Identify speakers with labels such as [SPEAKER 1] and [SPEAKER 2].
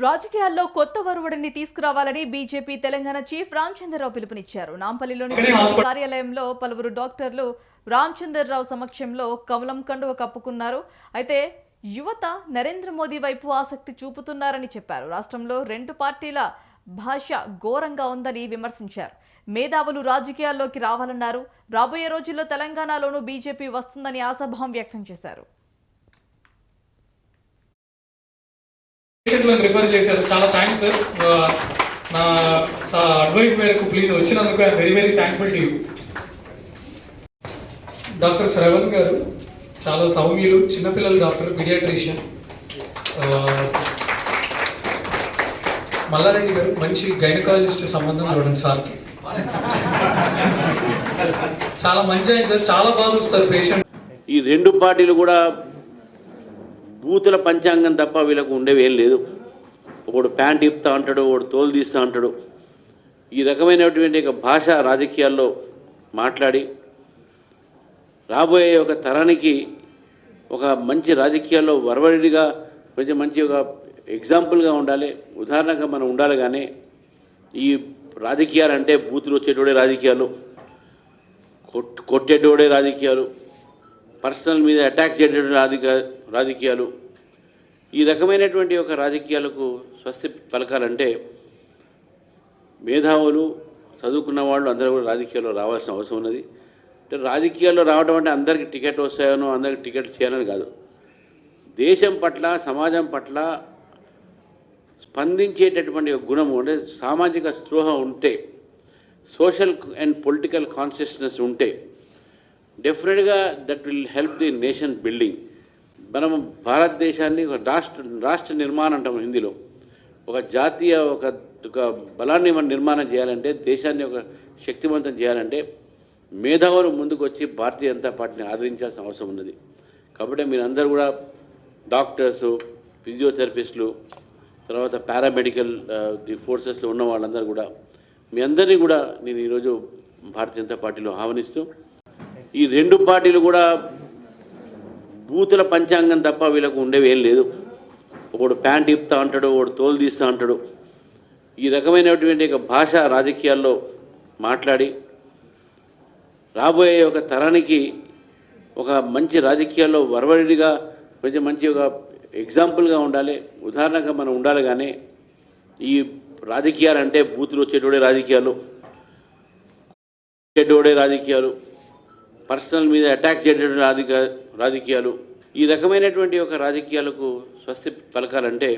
[SPEAKER 1] రాజకీయాల్లో కొత్త వరువడిని తీసుకురావాలని బీజేపీ తెలంగాణ చీఫ్ రామచంద్రరావు పిలుపునిచ్చారు. నాంపల్లిలోని కార్యాలయంలో పలువురు డాక్టర్లు రామచంద్రరావు సమక్షంలో కమలం కండువ కప్పుకున్నారు. అయితే యువత నరేంద్ర మోదీ వైపు ఆసక్తి చూపుతున్నారని చెప్పారు. రాష్ట్రంలో రెండు పార్టీల భాష ఘోరంగా ఉందని విమర్శించారు. మేధావులు రాజకీయాల్లోకి రావాలన్నారు. రాబోయే రోజుల్లో తెలంగాణలోనూ బీజేపీ వస్తుందని ఆశాభావం వ్యక్తం చేశారు.
[SPEAKER 2] రిఫర్ చేశారు. చాలా థ్యాంక్స్ సార్. నా అడ్వైస్ మేరకు ప్లీజ్ వచ్చినందుకు I'm very very thankful to you. Doctor Shravan గారు చాలా సౌమ్యులు, చిన్నపిల్లల డాక్టర్, పీడియాట్రిషియన్. మల్లారెడ్డి గారు మంచి గైనకాలజిస్ట్ సంబంధం చూడండి సార్కి. చాలా మంచి అయింది సార్, చాలా బాగా చూస్తారు పేషెంట్.
[SPEAKER 3] ఈ రెండు పార్టీలు కూడా బూతుల పంచాంగం తప్ప వీళ్ళకు ఉండేవి ఏం లేదు. ఒకడు ప్యాంట్ ఇప్పుతా అంటాడు, ఒకడు తోలు తీస్తూ అంటాడు. ఈ రకమైనటువంటి భాష రాజకీయాల్లో మాట్లాడి రాబోయే ఒక తరానికి ఒక మంచి రాజకీయాల్లో వరవడిగా కొంచెం మంచి ఒక ఎగ్జాంపుల్గా ఉండాలి, ఉదాహరణగా మనం ఉండాలి. కానీ ఈ రాజకీయాలు అంటే బూతులు వచ్చేటోడే రాజకీయాలు, కొట్టేటోడే రాజకీయాలు, పర్సనల్ మీద అటాక్ చేసేటువంటి రాజకీయాలు, ఈ రకమైనటువంటి ఒక రాజకీయాలకు స్వస్తి పలకాలంటే మేధావులు, చదువుకున్న వాళ్ళు అందరూ కూడా రాజకీయాల్లో రావాల్సిన అవసరం ఉన్నది. అంటే రాజకీయాల్లో రావడం అంటే అందరికీ టికెట్ వస్తాయనో అందరికి టికెట్ చేయాలని కాదు. దేశం పట్ల, సమాజం పట్ల స్పందించేటటువంటి గుణము అంటే సామాజిక స్పృహ ఉంటే, సోషల్ అండ్ పొలిటికల్ కాన్షియస్నెస్ ఉంటే డెఫినెట్గా that will help the nation building. మనం భారతదేశాన్ని ఒక రాష్ట్ర నిర్మాణం అంటాం హిందీలో. ఒక జాతీయ ఒక బలాన్ని మనం నిర్మాణం చేయాలంటే, దేశాన్ని ఒక శక్తివంతం చేయాలంటే మేధావులు ముందుకు వచ్చి భారతీయ జనతా పార్టీని ఆదరించాల్సిన అవసరం ఉన్నది. కాబట్టి మీరందరూ కూడా డాక్టర్సు, ఫిజియోథెరపిస్టులు, తర్వాత పారామెడికల్ ది ఫోర్సెస్లో ఉన్న వాళ్ళందరూ కూడా మీ అందరినీ కూడా నేను ఈరోజు భారతీయ జనతా పార్టీలో ఆహ్వానిస్తూ, ఈ రెండు పార్టీలు కూడా బూతుల పంచాంగం తప్ప వీళ్ళకు ఉండేవి ఏం లేదు. ఒకడు ప్యాంట్ ఇప్పుతా అంటాడు, ఒకడు తోలు తీస్తూ అంటాడు. ఈ రకమైనటువంటి భాష రాజకీయాల్లో మాట్లాడి రాబోయే ఒక తరానికి ఒక మంచి రాజకీయాల్లో వరవడిగా కొంచెం మంచి ఒక ఎగ్జాంపుల్గా ఉండాలి, ఉదాహరణగా మనం ఉండాలి. కానీ ఈ రాజకీయాలు అంటే బూతులు వచ్చేటోడే రాజకీయాలు, రాజకీయాలు, పర్సనల్ మీద అటాక్ చేసేటువంటి రాజకీయాలు, ఈ రకమైనటువంటి ఒక రాజకీయాలకు స్వస్తి పలకాలంటే